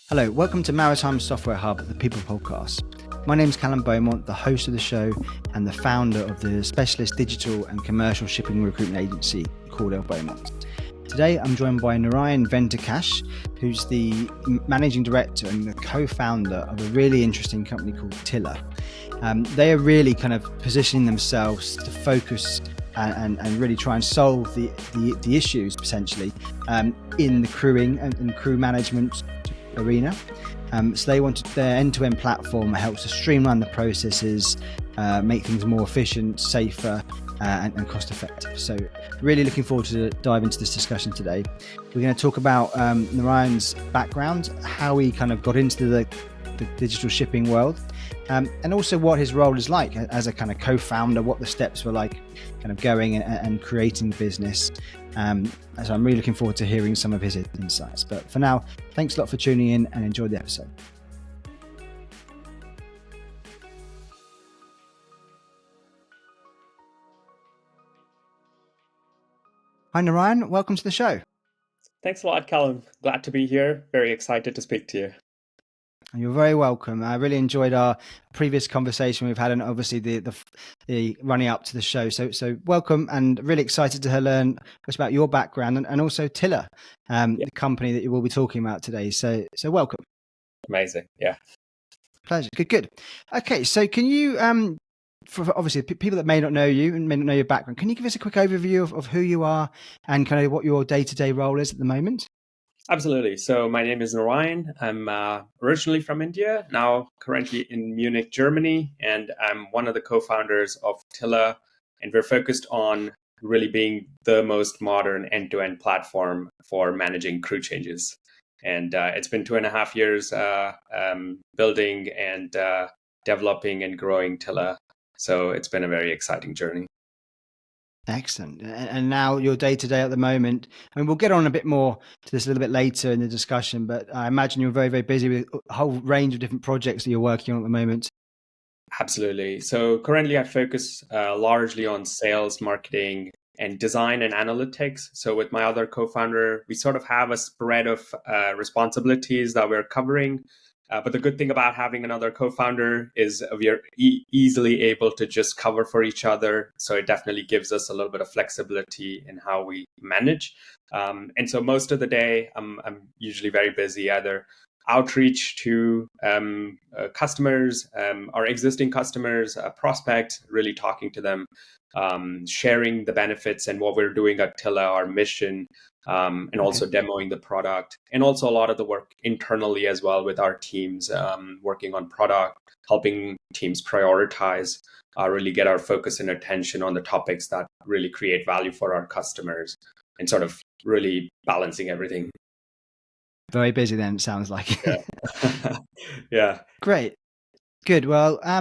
Hello, welcome to Maritime SoftwareHub, the People Podcast. My name is Callum, the host of the show and the founder of the specialist digital and commercial shipping recruitment agency called Beaumont. Today, I'm joined by Narayan Venkatesh, who's the managing director and the co-founder of a really interesting company called Tilla. They are really kind of positioning themselves to focus and really try and solve the issues potentially in the crewing and crew management arena. So they wanted their end-to-end platform helps to streamline the processes, make things more efficient, safer, and cost-effective. So really looking forward to dive into this discussion today. We're going to talk about Narayan's background, how he kind of got into the digital shipping world, and also what his role is like as a kind of co-founder, what the steps were like kind of going and creating the business. So I'm really looking forward to hearing some of his insights. But for now, thanks a lot for tuning in and enjoy the episode. Hi, Narayan. Welcome to the show. Thanks a lot, Callum. Glad to be here. Very excited to speak to you. You're very welcome. I really enjoyed our previous conversation we've had, and obviously the running up to the show. So welcome, and really excited to learn about your background and also Tilla, the company that you will be talking about today. So welcome. Amazing. Yeah. Pleasure. Good. Okay. So can you, for obviously people that may not know you and may not know your background, can you give us a quick overview of who you are and kind of what your day-to-day role is at the moment? Absolutely. So my name is Narayan. I'm originally from India, now currently in Munich, Germany, and I'm one of the co-founders of Tilla, and we're focused on really being the most modern end-to-end platform for managing crew changes. And it's been 2.5 years building and developing and growing Tilla. So it's been a very exciting journey. Excellent. And now your day-to-day at the moment, I mean, we'll get on a bit more to this a little bit later in the discussion, but I imagine you're very, very busy with a whole range of different projects that you're working on at the moment. Absolutely. So currently I focus largely on sales, marketing, and design and analytics. So with my other co-founder, we sort of have a spread of responsibilities that we're covering. But the good thing about having another co-founder is we are easily able to just cover for each other. So it definitely gives us a little bit of flexibility in how we manage. And so most of the day, I'm usually very busy, either outreach to customers, our existing customers, prospects, really talking to them, sharing the benefits and what we're doing at Tilla, our mission, and also demoing the product, and also a lot of the work internally as well with our teams, working on product, helping teams prioritize, really get our focus and attention on the topics that really create value for our customers, and sort of really balancing everything. Very busy then, it sounds like. Yeah. Yeah. Great. Good. Well, I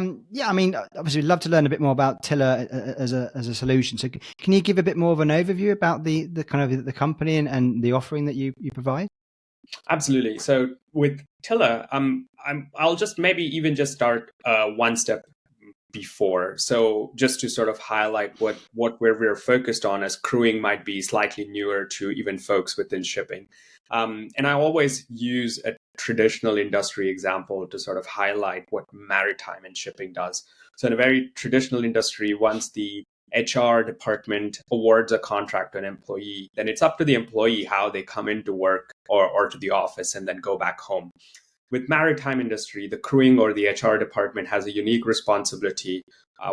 mean, obviously we'd love to learn a bit more about Tilla as a solution. So can you give a bit more of an overview about the kind of the company and the offering that you provide? Absolutely. So with Tilla, I'll just maybe even just start one step before. So just to sort of highlight where we're focused on, as crewing might be slightly newer to even folks within shipping. And I always use a traditional industry example to sort of highlight what maritime and shipping does. So in a very traditional industry, once the HR department awards a contract to an employee, then it's up to the employee how they come into work or to the office and then go back home. With maritime industry, the crewing or the HR department has a unique responsibility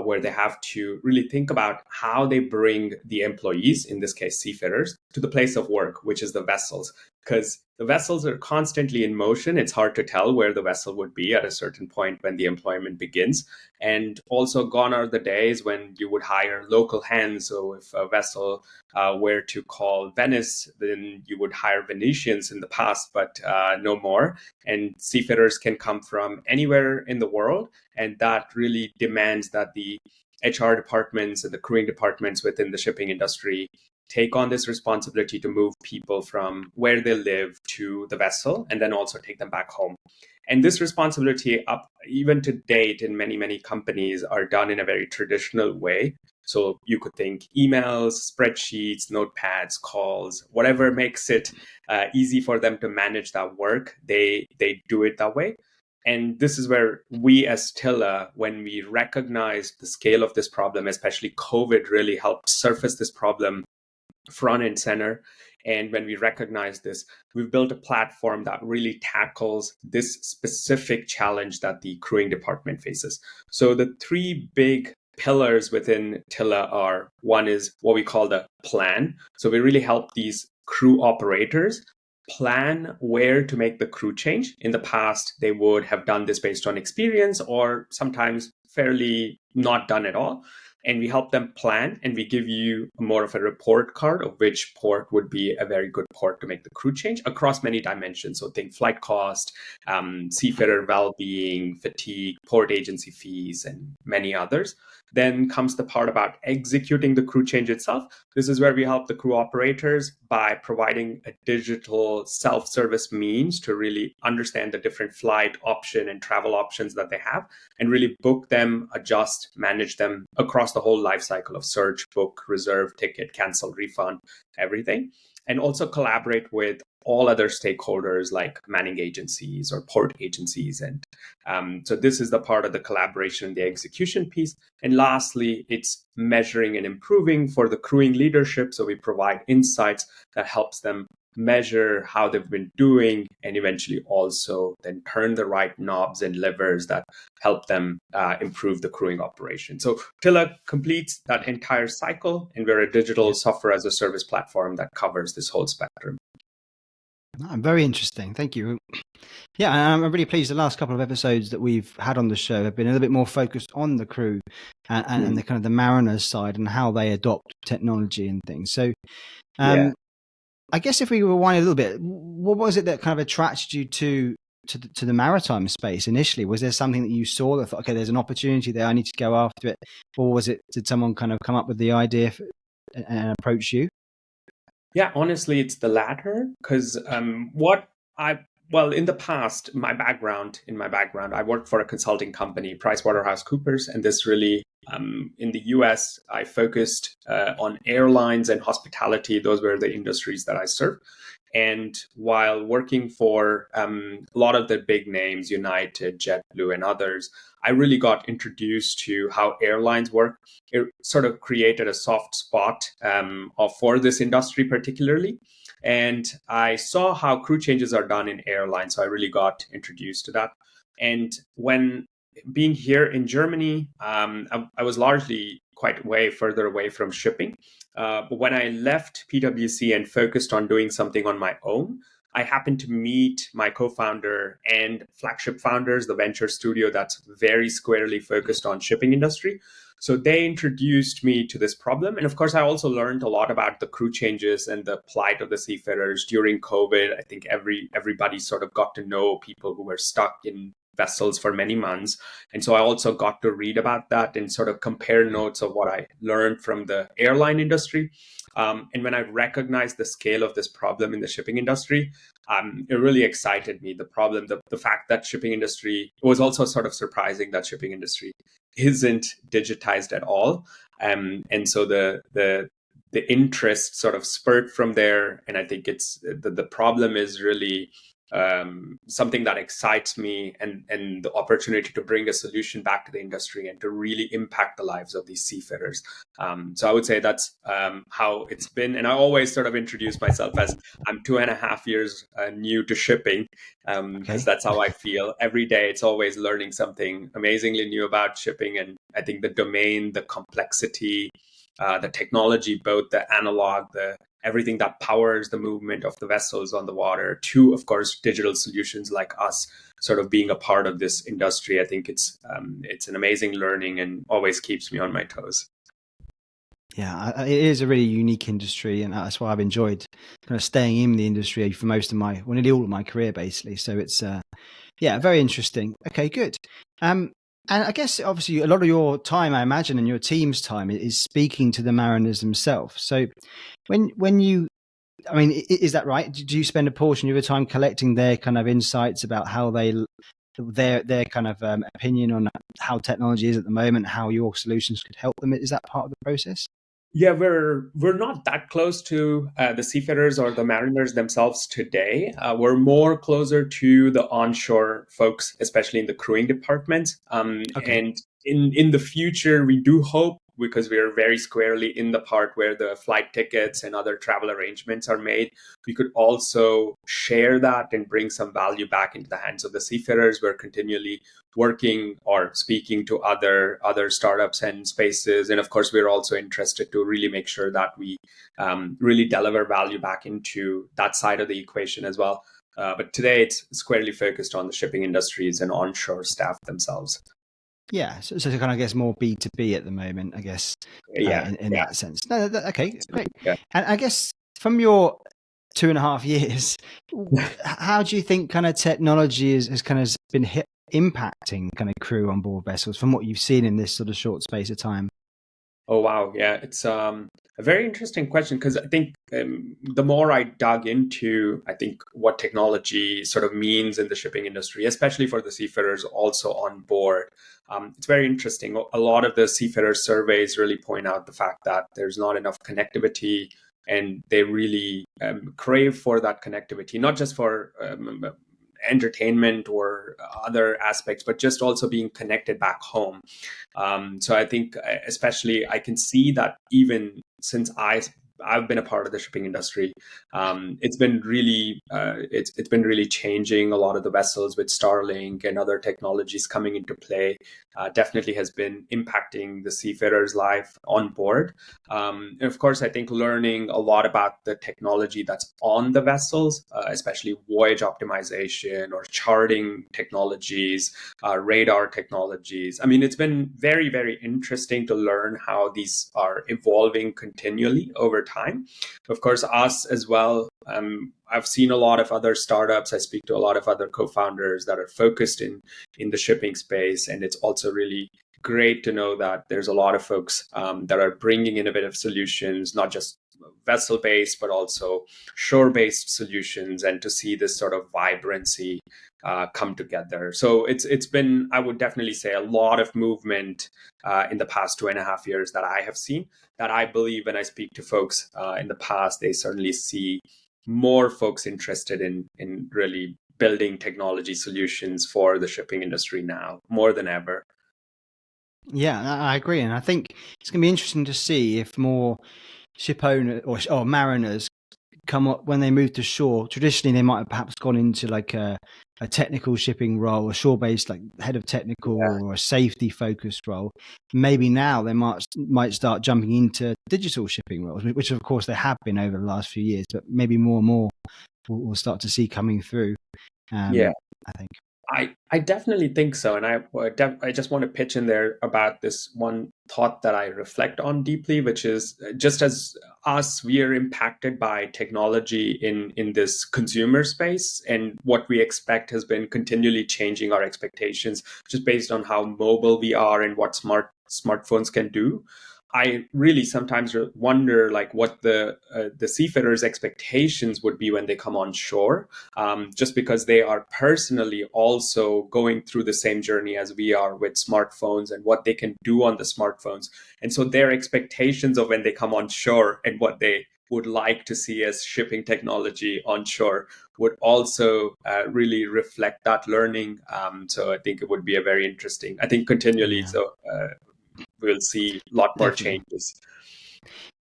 where they have to really think about how they bring the employees, in this case seafarers, to the place of work, which is the vessels. Because the vessels are constantly in motion. It's hard to tell where the vessel would be at a certain point when the employment begins. And also gone are the days when you would hire local hands. So if a vessel were to call Venice, then you would hire Venetians in the past, but no more. And seafarers can come from anywhere in the world. And that really demands that the HR departments and the crewing departments within the shipping industry take on this responsibility to move people from where they live to the vessel and then also take them back home. And this responsibility, up even to date in many, many companies, are done in a very traditional way. So you could think emails, spreadsheets, notepads, calls, whatever makes it easy for them to manage that work, they do it that way. And this is where we as Tilla, when we recognized the scale of this problem, especially COVID really helped surface this problem front and center. And when we recognize this, we've built a platform that really tackles this specific challenge that the crewing department faces. So the three big pillars within Tilla are, one is what we call the plan. So we really help these crew operators plan where to make the crew change. In the past, they would have done this based on experience or sometimes fairly not done at all. And we help them plan, and we give you more of a report card of which port would be a very good port to make the crew change across many dimensions. So think flight cost, seafarer well-being, fatigue, port agency fees, and many others. Then comes the part about executing the crew change itself. This is where we help the crew operators by providing a digital self-service means to really understand the different flight option and travel options that they have and really book them, adjust, manage them across the whole life cycle of search, book, reserve, ticket, cancel, refund, everything. And also collaborate with all other stakeholders like manning agencies or port agencies. And so this is the part of the collaboration and the execution piece. And lastly, it's measuring and improving for the crewing leadership. So we provide insights that helps them measure how they've been doing and eventually also then turn the right knobs and levers that help them improve the crewing operation. So Tilla completes that entire cycle, and we're a digital software as a service platform that covers this whole spectrum. Very interesting. Thank you. Yeah, and I'm really pleased the last couple of episodes that we've had on the show have been a little bit more focused on the crew and the kind of the mariners side and how they adopt technology and things. So I guess if we rewind a little bit, what was it that kind of attracted you to the maritime space initially? Was there something that you saw that thought, okay, there's an opportunity there, I need to go after it? Or did someone kind of come up with the idea and approach you? Yeah, honestly, it's the latter. Because in the past, my background, I worked for a consulting company, PricewaterhouseCoopers, and this really, in the US, I focused on airlines and hospitality. Those were the industries that I served. And while working for a lot of the big names, United, JetBlue, and others, I really got introduced to how airlines work. It sort of created a soft spot for this industry particularly. And I saw how crew changes are done in airlines. So I really got introduced to that. And when being here in Germany, I was largely quite way further away from shipping. But when I left PwC and focused on doing something on my own, I happened to meet my co-founder and Flagship Founders, the venture studio that's very squarely focused on shipping industry. So they introduced me to this problem. And of course, I also learned a lot about the crew changes and the plight of the seafarers during COVID. I think everybody sort of got to know people who were stuck in vessels for many months. And so I also got to read about that and sort of compare notes of what I learned from the airline industry. And when I recognized the scale of this problem in the shipping industry, it really excited me. The problem, the fact that shipping industry, it was also sort of surprising that shipping industry isn't digitized at all. And so the interest sort of spurred from there. And I think it's the problem is really something that excites me, and the opportunity to bring a solution back to the industry and to really impact the lives of these seafarers. So I would say that's how it's been. And I always sort of introduce myself as I'm 2.5 years new to shipping, because that's how I feel. Every day it's always learning something amazingly new about shipping. And I think the domain, the complexity, the technology, both the analog, everything that powers the movement of the vessels on the water, to, of course, digital solutions like us sort of being a part of this industry. I think it's an amazing learning and always keeps me on my toes. Yeah, it is a really unique industry, and that's why I've enjoyed kind of staying in the industry for most of nearly all of my career, basically. So it's, very interesting. Okay, good. And I guess obviously a lot of your time, I imagine, and your team's time is speaking to the mariners themselves. So when you, I mean, is that right? Do you spend a portion of your time collecting their kind of insights about how their kind of opinion on how technology is at the moment, how your solutions could help them? Is that part of the process? Yeah, we're not that close to the seafarers or the mariners themselves today. We're more closer to the onshore folks, especially in the crewing departments. Okay. And in the future, we do hope, because we are very squarely in the part where the flight tickets and other travel arrangements are made, we could also share that and bring some value back into the hands of the seafarers. We're continually working or speaking to other startups and spaces, and of course we're also interested to really make sure that we really deliver value back into that side of the equation as well. But today it's squarely focused on the shipping industries and onshore staff themselves. Yeah, so kind of, I guess, more B2B at the moment, I guess, Yeah, in that sense. No, okay, great. yeah. And I guess from your 2.5 years, how do you think kind of technology has kind of been impacting kind of crew on board vessels from what you've seen in this sort of short space of time? Oh wow, yeah, it's a very interesting question, because I think the more I dug into, I think what technology sort of means in the shipping industry, especially for the seafarers also on board, it's very interesting. A lot of the seafarer surveys really point out the fact that there's not enough connectivity, and they really crave for that connectivity, not just for entertainment or other aspects, but just also being connected back home. So I think, especially, I can see that even since I've been a part of the shipping industry. It's been really it's been really changing. A lot of the vessels with Starlink and other technologies coming into play definitely has been impacting the seafarer's life on board. And of course, I think learning a lot about the technology that's on the vessels, especially voyage optimization or charting technologies, radar technologies. I mean, it's been very, very interesting to learn how these are evolving continually over time. Of course, us as well. I've seen a lot of other startups. I speak to a lot of other co-founders that are focused in the shipping space, and it's also really great to know that there's a lot of folks that are bringing innovative solutions, not just vessel-based, but also shore-based solutions, and to see this sort of vibrancy come together. So it's been, I would definitely say, a lot of movement in the past 2.5 years that I have seen, that I believe when I speak to folks in the past, they certainly see more folks interested in really building technology solutions for the shipping industry now more than ever. Yeah, I agree, and I think it's going to be interesting to see if more ship owners or mariners come up when they move to shore. Traditionally, they might have perhaps gone into like a technical shipping role, a shore-based like head of technical Yeah, or a safety-focused role. Maybe now they might start jumping into digital shipping roles, which of course they have been over the last few years, but maybe more and more we'll start to see coming through. yeah. I think. I definitely think so. And I just want to pitch in there about this one thought that I reflect on deeply, which is, just as us, we are impacted by technology in this consumer space. And what we expect has been continually changing our expectations just based on how mobile we are and what smartphones can do. I really sometimes wonder, like, what the seafarers' expectations would be when they come on shore, just because they are personally also going through the same journey as we are with smartphones and what they can do on the smartphones. And so their expectations of when they come on shore and what they would like to see as shipping technology on shore would also really reflect that learning. So I think it would be a very interesting, I think continually. Yeah, So we'll see a lot more definitely. changes.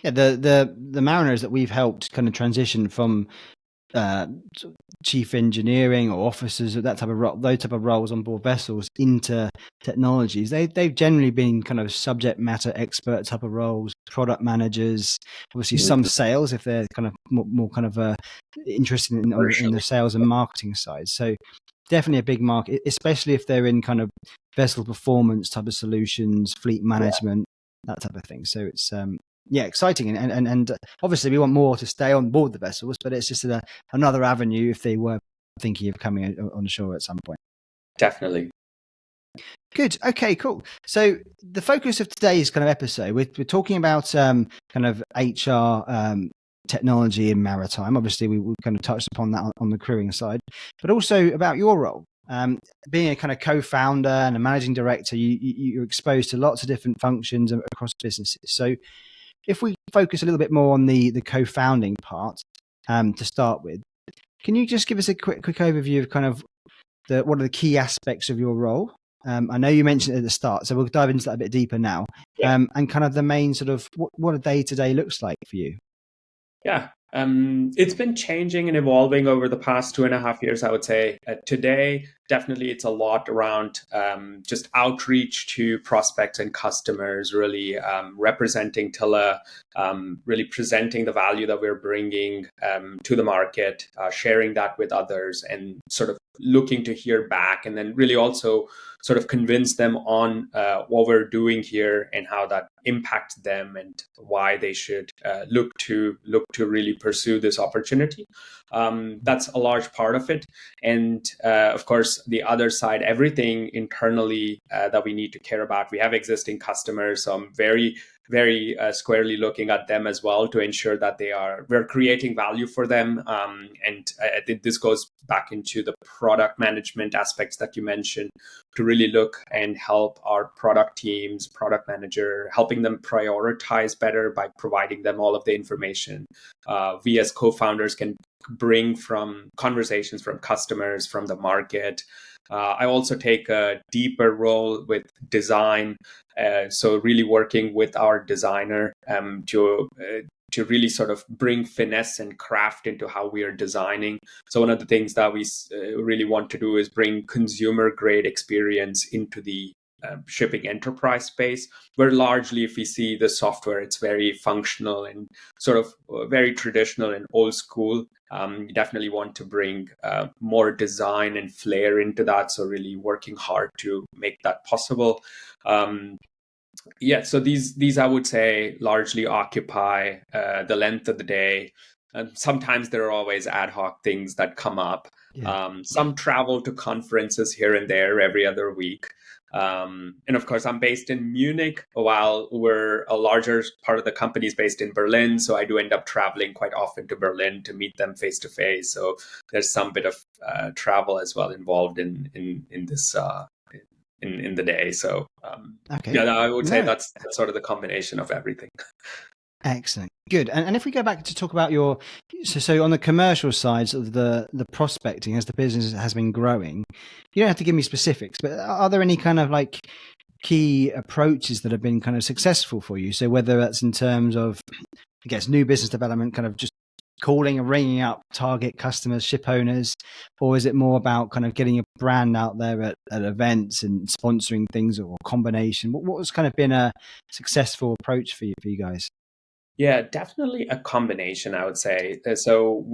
Yeah, the mariners that we've helped kind of transition from uh, chief engineering or officers, that type of those type of roles on board vessels into technologies. They've generally been kind of subject matter expert type of roles, product managers, obviously some Mhm. sales if they're kind of more kind of interested in the Commercially. sales and marketing side. So definitely a big market, especially if they're in kind of vessel performance type of solutions, fleet management, that type of thing. So it's yeah, exciting, and obviously we want more to stay on board the vessels, but it's just another avenue if they were thinking of coming on shore at some point. Definitely. Good. Okay, cool. So the focus of today's kind of episode, we're talking about kind of HR technology in maritime. Obviously, we kind of touched upon that on the crewing side, but also about your role. Being a kind of co-founder and a managing director, you're exposed to lots of different functions across businesses. So if we focus a little bit more on the co-founding part to start with, can you just give us a quick overview of kind of what are the key aspects of your role? I know you mentioned it at the start, so we'll dive into that a bit deeper now. Yeah. And kind of the main sort of what a day-to-day looks like for you. Yeah. It's been changing and evolving over the past 2.5 years, I would say. Today, definitely it's a lot around just outreach to prospects and customers, really representing Tilla, really presenting the value that we're bringing to the market, sharing that with others, and sort of looking to hear back, and then really also sort of convince them on what we're doing here and how that impacts them and why they should look to really pursue this opportunity. That's a large part of it. And of course, the other side, everything internally that we need to care about. We have existing customers, so I'm very squarely looking at them as well to ensure that we're creating value for them. And I think this goes back into the product management aspects that you mentioned, to really look and help our product teams, product manager, helping them prioritize better by providing them all of the information we as co-founders can bring from conversations from customers, from the market. I also take a deeper role with design, so really working with our designer to really sort of bring finesse and craft into how we are designing. So one of the things that we really want to do is bring consumer grade experience into the shipping enterprise space, where largely if we see the software, it's very functional and sort of very traditional and old school. You definitely want to bring more design and flair into that. So really working hard to make that possible. So these I would say largely occupy the length of the day. Sometimes there are always ad hoc things that come up. Yeah. Some travel to conferences here and there every other week. And of course, I'm based in Munich, while we're a larger part of the company is based in Berlin. So I do end up traveling quite often to Berlin to meet them face to face. So there's some bit of travel as well involved in this in the day. So Okay. yeah, I would say that's sort of the combination of everything. Excellent. Good. And if we go back to talk about so on the commercial side of the prospecting, as the business has been growing, you don't have to give me specifics, but are there any kind of like key approaches that have been kind of successful for you? So whether that's in terms of, I guess, new business development, kind of just calling and ringing up target customers, ship owners, or is it more about kind of getting a brand out there at events and sponsoring things, or a combination? What's kind of been a successful approach for you guys? Yeah, definitely a combination, I would say. So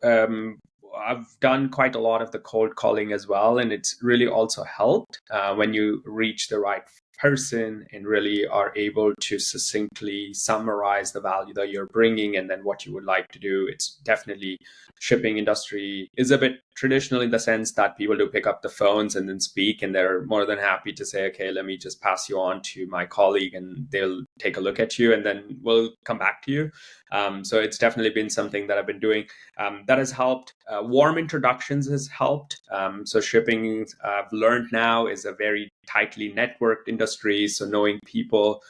I've done quite a lot of the cold calling as well, and it's really also helped when you reach the right person and really are able to succinctly summarize the value that you're bringing and then what you would like to do. It's definitely, shipping industry is a bit traditional in the sense that people do pick up the phones and then speak, and they're more than happy to say, okay, let me just pass you on to my colleague and they'll take a look at you and then we'll come back to you. So it's definitely been something that I've been doing that has helped. Warm introductions has helped. So shipping, I've learned now, is a very tightly networked industry. So knowing people,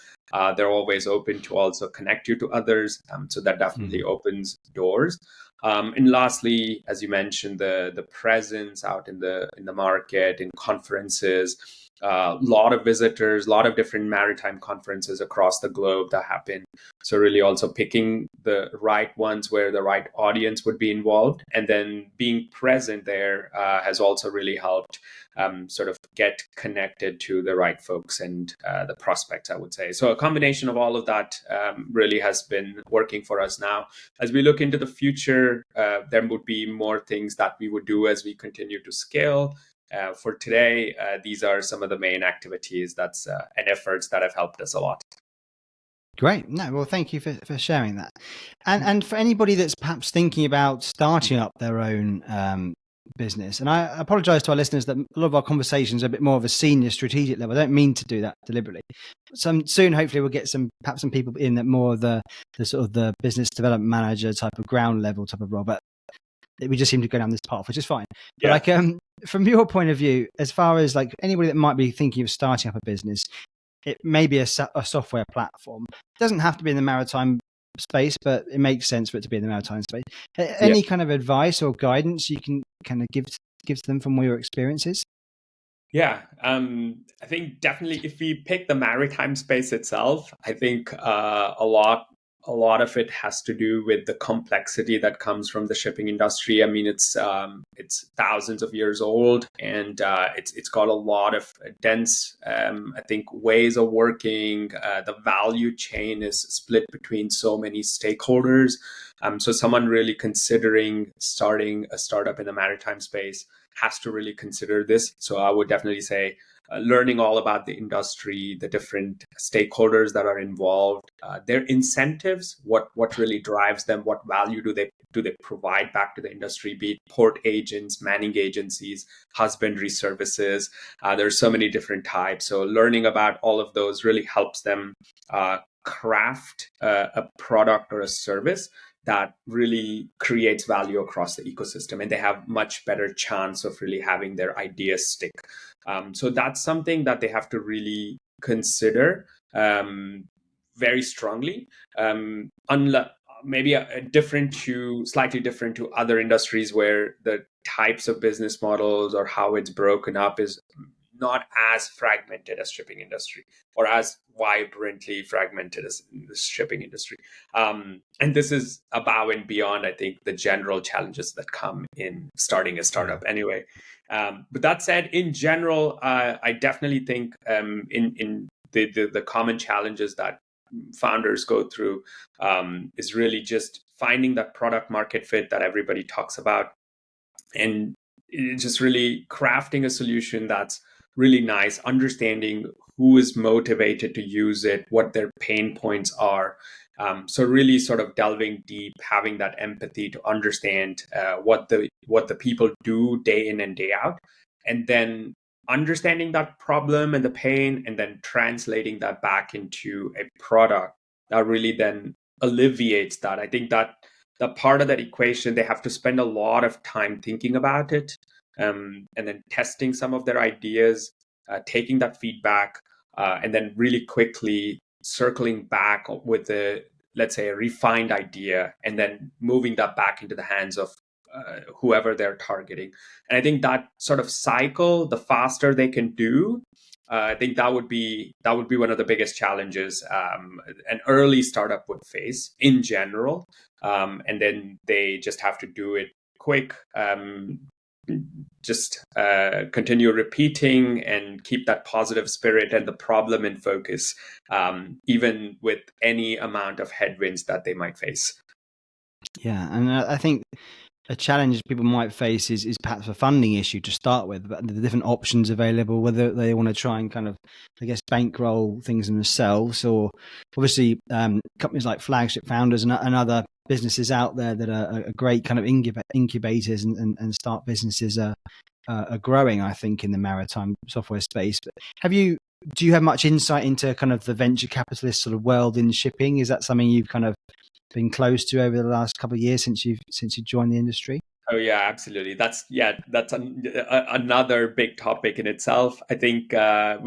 they're always open to also connect you to others. So that definitely opens doors. And lastly, as you mentioned, the presence out in the market, in conferences, a lot of visitors, a lot of different maritime conferences across the globe that happen. So really also picking the right ones where the right audience would be involved, and then being present there has also really helped sort of get connected to the right folks and the prospects, I would say. So a combination of all of that really has been working for us now. As we look into the future, there would be more things that we would do as we continue to scale. For today, these are some of the main activities and efforts that have helped us a lot. Great. No, well, thank you for sharing that. And for anybody that's perhaps thinking about starting up their own business. And I apologize to our listeners that a lot of our conversations are a bit more of a senior strategic level. I don't mean to do that deliberately. Soon, hopefully, we'll get perhaps some people in that more of the sort of the business development manager type of ground level type of role. But we just seem to go down this path, which is fine. But like, from your point of view, as far as like anybody that might be thinking of starting up a business, it may be a software platform. It doesn't have to be in the maritime space, but it makes sense for it to be in the maritime space. Any kind of advice or guidance you can kind of give to them from your experiences? Yeah, I think definitely if we pick the maritime space itself, I think a lot of it has to do with the complexity that comes from the shipping industry. I mean, it's thousands of years old, and it's got a lot of dense, I think, ways of working. The value chain is split between so many stakeholders. So someone really considering starting a startup in the maritime space has to really consider this. So I would definitely say learning all about the industry, the different stakeholders that are involved, their incentives, what really drives them, what value do they provide back to the industry, be it port agents, manning agencies, husbandry services. There's so many different types. So learning about all of those really helps them craft a product or a service that really creates value across the ecosystem, and they have much better chance of really having their ideas stick. So that's something that they have to really consider very strongly. Maybe slightly different to other industries where the types of business models or how it's broken up is not as fragmented as shipping industry, or as vibrantly fragmented as the shipping industry. And this is above and beyond, I think, the general challenges that come in starting a startup anyway. But that said, in general, I definitely think in the common challenges that founders go through is really just finding that product market fit that everybody talks about, and just really crafting a solution that's really nice, understanding who is motivated to use it, what their pain points are. So really sort of delving deep, having that empathy to understand what the people do day in and day out, and then understanding that problem and the pain, and then translating that back into a product that really then alleviates that. I think that the part of that equation, they have to spend a lot of time thinking about it, and then testing some of their ideas, taking that feedback, and then really quickly circling back with let's say, a refined idea, and then moving that back into the hands of whoever they're targeting. And I think that sort of cycle, the faster they can do, I think that would be one of the biggest challenges an early startup would face in general. And then they just have to do it quick, just continue repeating and keep that positive spirit and the problem in focus, even with any amount of headwinds that they might face. Yeah, and I think a challenge people might face is perhaps a funding issue to start with, but the different options available, whether they want to try and kind of, I guess, bankroll things themselves, or obviously companies like Flagship Founders and other businesses out there that are great kind of incubators and start businesses are growing, I think, in the maritime software space. But do you have much insight into kind of the venture capitalist sort of world in shipping? Is that something you've kind of been close to over the last couple of years since you joined the industry? Oh yeah, absolutely. That's another big topic in itself. I think I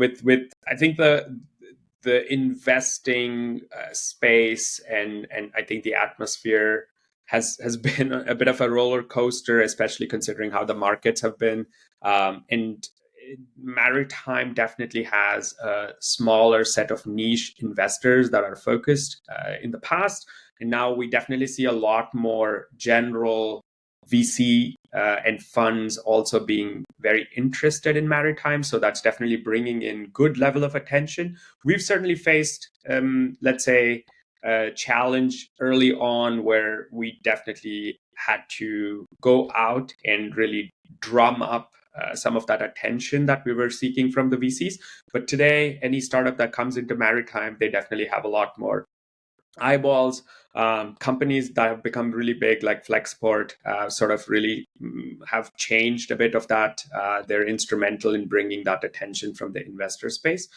think the investing space and I think the atmosphere has been a bit of a roller coaster, especially considering how the markets have been. And maritime definitely has a smaller set of niche investors that are focused in the past. And now we definitely see a lot more general VC and funds also being very interested in maritime. So that's definitely bringing in good level of attention. We've certainly faced, let's say, a challenge early on where we definitely had to go out and really drum up some of that attention that we were seeking from the VCs. But today, any startup that comes into maritime, they definitely have a lot more eyeballs. Companies that have become really big, like Flexport, sort of really have changed a bit of that. They're instrumental in bringing that attention from the investor space.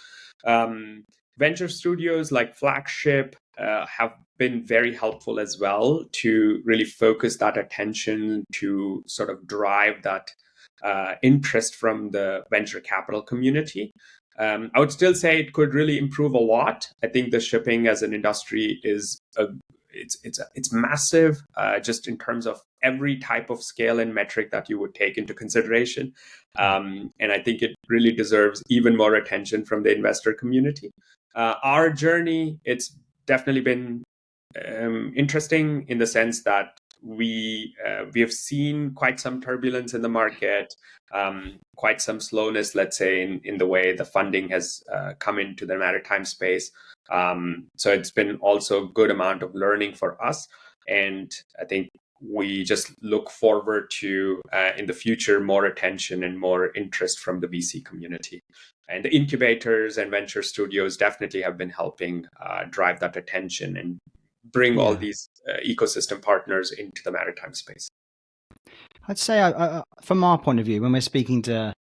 Venture studios like Flagship have been very helpful as well to really focus that attention to sort of drive that interest from the venture capital community. I would still say it could really improve a lot. I think the shipping as an industry is it's massive, just in terms of every type of scale and metric that you would take into consideration. And I think it really deserves even more attention from the investor community. Our journey, it's definitely been interesting in the sense that we have seen quite some turbulence in the market, quite some slowness, let's say, in the way the funding has come into the maritime space. So it's been also a good amount of learning for us, and I think we just look forward to in the future more attention and more interest from the VC community. And the incubators and venture studios definitely have been helping drive that attention and bring all these ecosystem partners into the maritime space. I'd say, from our point of view, when we're speaking to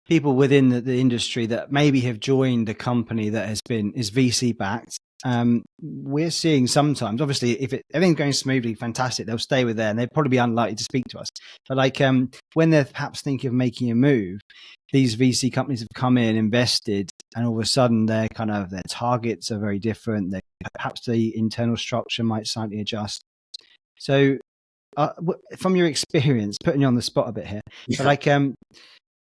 people within the industry that maybe have joined a company that is VC backed, we're seeing sometimes, obviously, if everything's going smoothly, fantastic, they'll stay with there and they'll probably be unlikely to speak to us. But like when they're perhaps thinking of making a move, these VC companies have come in, invested, and all of a sudden their targets are very different. Perhaps the internal structure might slightly adjust. So from your experience, putting you on the spot a bit here, but like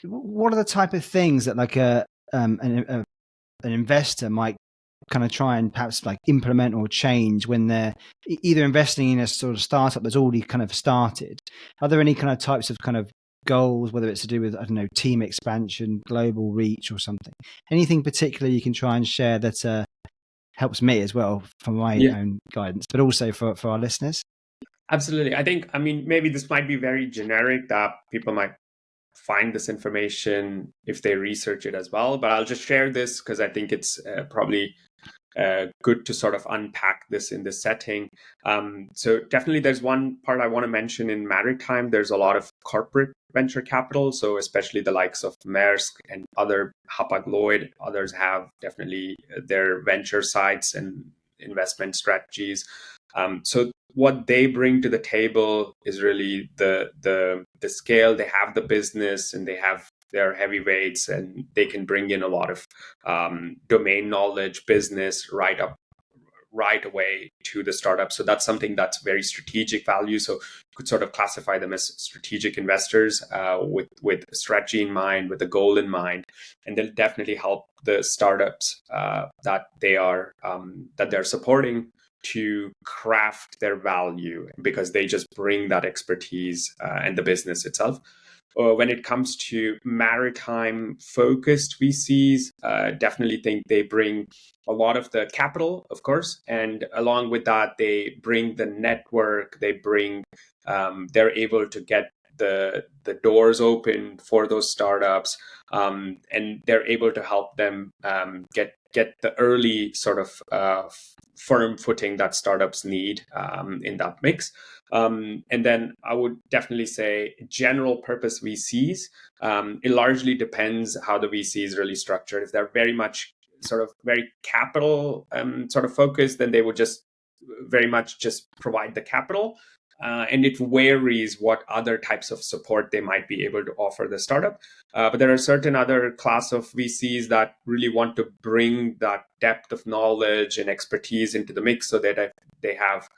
what are the type of things that like an investor might kind of try and perhaps like implement or change when they're either investing in a sort of startup that's already kind of started? Are there any kind of types of kind of goals, whether it's to do with, I don't know, team expansion, global reach or something? Anything particular you can try and share that helps me as well for my own guidance, but also for our listeners? Absolutely. I mean, maybe this might be very generic, that people might find this information if they research it as well, but I'll just share this because I think it's probably good to sort of unpack this in this setting. So definitely there's one part I want to mention. In maritime, there's a lot of corporate venture capital. So especially the likes of Maersk and other Hapag-Lloyd, others have definitely their venture sites and investment strategies. So what they bring to the table is really the scale. They have the business and they have their heavyweights, and they can bring in a lot of domain knowledge, business right away to the startup. So that's something that's very strategic value. So you could sort of classify them as strategic investors with strategy in mind, with a goal in mind, and they'll definitely help the startups that they're supporting to craft their value, because they just bring that expertise and the business itself. When it comes to maritime focused VCs, definitely think they bring a lot of the capital, of course, and along with that, they bring the network. They bring, they're able to get the doors open for those startups, and they're able to help them get the early sort of firm footing that startups need in that mix. And then I would definitely say general purpose VCs. It largely depends how the VC is really structured. If they're very much sort of very capital sort of focused, then they would just very much just provide the capital. And it varies what other types of support they might be able to offer the startup. But there are certain other class of VCs that really want to bring that depth of knowledge and expertise into the mix, so that they have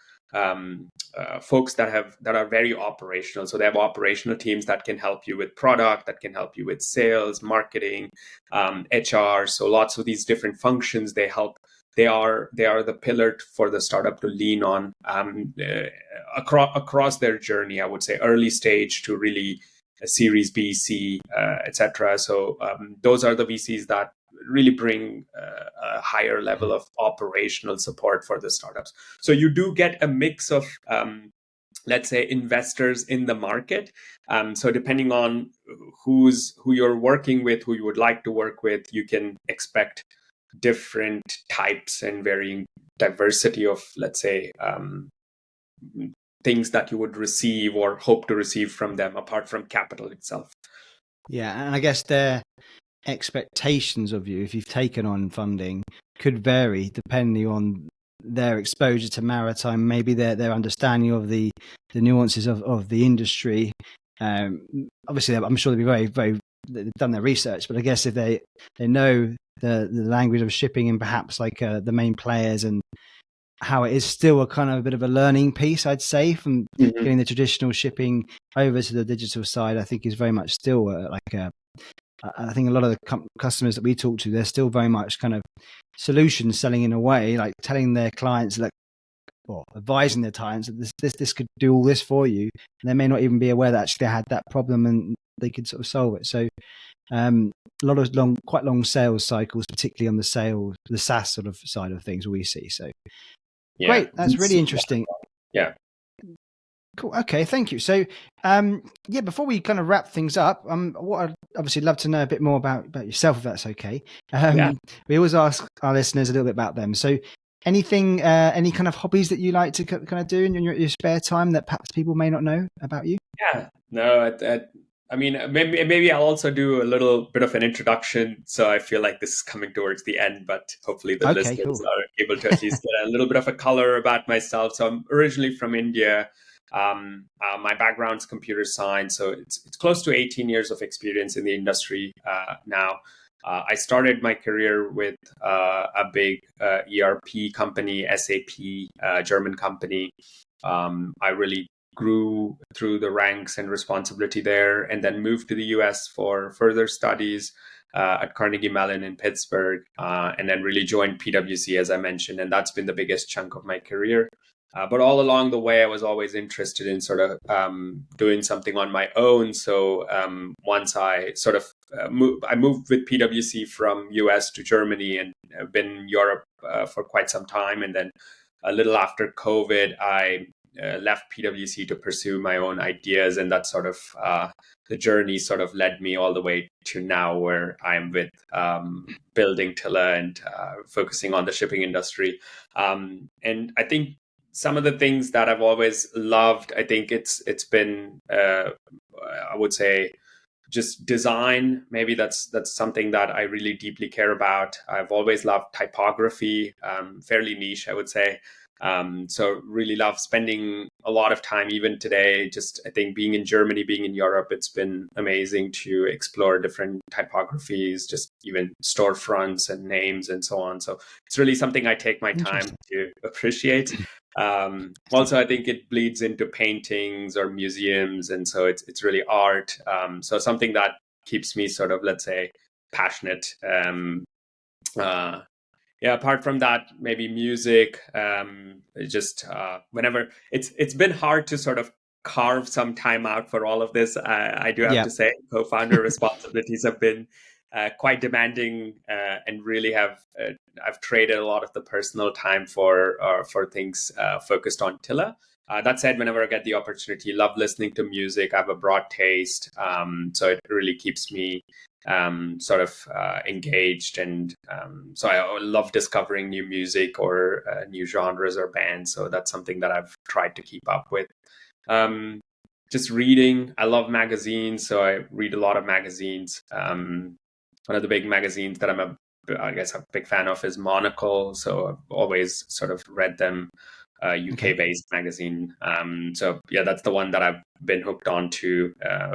folks that are very operational. So they have operational teams that can help you with product, that can help you with sales, marketing, HR. So lots of these different functions they help. They are the pillar for the startup to lean on across their journey. I would say early stage to really a Series B, C, etc. So those are the VCs that really bring a higher level of operational support for the startups. So you do get a mix of let's say investors in the market. So depending on who you're working with, who you would like to work with, you can expect different types and varying diversity of, let's say, things that you would receive or hope to receive from them apart from capital itself. Yeah, and I guess their expectations of you, if you've taken on funding, could vary depending on their exposure to maritime, maybe their understanding of the nuances of the industry. Obviously, I'm sure they'll be very they've done their research, but I guess if they know the language of shipping and perhaps like the main players and how it is still a kind of a bit of a learning piece, I'd say, from getting the traditional shipping over to the digital side, I think is very much still I think a lot of the customers that we talk to, they're still very much kind of solution selling in a way, like telling their clients that, or advising their clients that this could do all this for you. And they may not even be aware that actually they had that problem and they could sort of solve it. So a lot of quite long sales cycles, particularly on the SaaS sort of side of things we see. So great. That's really interesting. Yeah. Cool. Okay. Thank you. So, before we kind of wrap things up, what I'd obviously love to know a bit more about yourself, if that's okay. We always ask our listeners a little bit about them. So, anything, any kind of hobbies that you like to kind of do in your spare time that perhaps people may not know about you? Yeah. No, I mean, maybe I'll also do a little bit of an introduction. So I feel like this is coming towards the end, but hopefully the listeners are able to at least get a little bit of a color about myself. So I'm originally from India. My background's computer science, so it's close to 18 years of experience in the industry now. I started my career with a big ERP company, SAP, German company. I really grew through the ranks and responsibility there, and then moved to the US for further studies at Carnegie Mellon in Pittsburgh, and then really joined PwC, as I mentioned, and that's been the biggest chunk of my career. But all along the way, I was always interested in sort of doing something on my own. So once I sort of I moved with PwC from US to Germany, and I've been in Europe for quite some time. And then a little after COVID, I left PwC to pursue my own ideas. And that sort of the journey sort of led me all the way to now, where I'm with building Tilla and focusing on the shipping industry. And I think some of the things that I've always loved, I think it's been, I would say, just design. Maybe that's something that I really deeply care about. I've always loved typography, fairly niche, I would say. So really love spending a lot of time, even today, just I think being in Germany, being in Europe, it's been amazing to explore different typographies, just even storefronts and names and so on. So it's really something I take my time to appreciate. Also, I think it bleeds into paintings or museums. And so it's really art. So something that keeps me sort of, let's say, passionate. Apart from that, maybe music, just whenever it's been hard to sort of carve some time out for all of this. I do have to say, co-founder responsibilities have been quite demanding, and really I've traded a lot of the personal time for things focused on Tilla. That said, whenever I get the opportunity, love listening to music. I have a broad taste, so it really keeps me sort of engaged, and so I love discovering new music or new genres or bands. So that's something that I've tried to keep up with. Just reading. I love magazines, so I read a lot of magazines. One of the big magazines that I'm a big fan of is Monocle. So I've always sort of read them. UK-based magazine. So yeah, that's the one that I've been hooked on to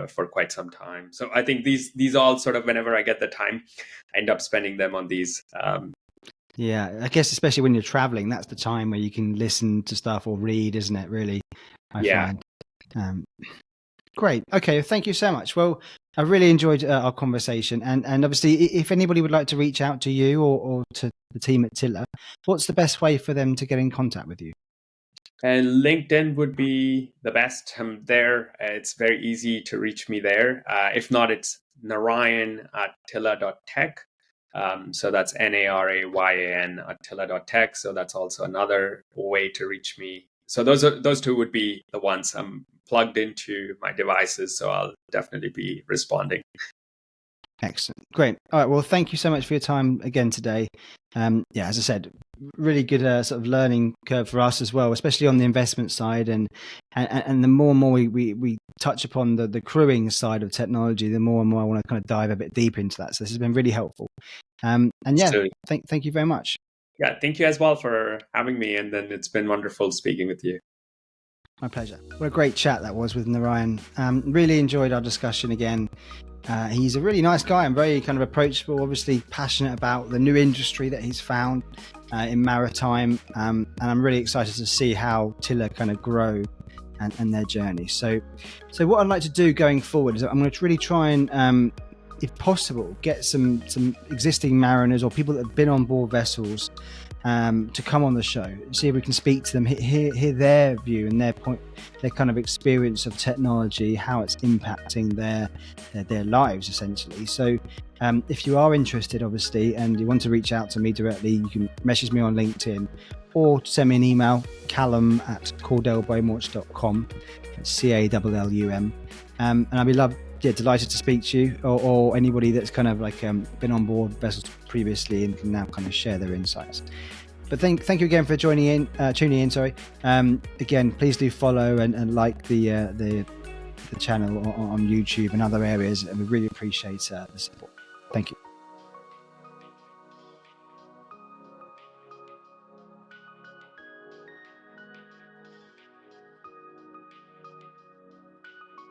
for quite some time. So I think these all sort of, whenever I get the time, I end up spending them on these. Yeah, I guess especially when you're traveling, that's the time where you can listen to stuff or read, isn't it? Really, I find. Great. Okay, thank you so much. Well, I really enjoyed our conversation, and obviously, if anybody would like to reach out to you or to the team at Tilla, what's the best way for them to get in contact with you? And LinkedIn would be the best. I'm there. It's very easy to reach me there. If not, it's Narayan at Tilla.tech. So that's Narayan at Tilla.tech. So that's also another way to reach me. So those two would be the ones. I'm plugged into my devices, so I'll definitely be responding. Excellent. Great. All right. Well, thank you so much for your time again today. As I said, really good sort of learning curve for us as well, especially on the investment side. And the more and more we touch upon the crewing side of technology, the more and more I want to kind of dive a bit deeper into that. So this has been really helpful. Thank you very much. Yeah, thank you as well for having me. And then it's been wonderful speaking with you. My pleasure. What a great chat that was with Narayan. Really enjoyed our discussion again. He's a really nice guy and very kind of approachable, obviously passionate about the new industry that he's found in maritime. And I'm really excited to see how Tilla kind of grow and their journey. So what I'd like to do going forward is I'm going to really try and, if possible, get some existing mariners or people that have been on board vessels to come on the show, see if we can speak to them, hear their view and their point, their kind of experience of technology, how it's impacting their lives essentially. So if you are interested, obviously, and you want to reach out to me directly, you can message me on LinkedIn or send me an email, callum@cordellbowmorch.com. That's CALLUM. And I'd be delighted to speak to you or anybody that's kind of like been on board vessels previously and can now kind of share their insights. But thank you again for tuning in. Again, please do follow and like the channel on YouTube and other areas, and we really appreciate the support. Thank you.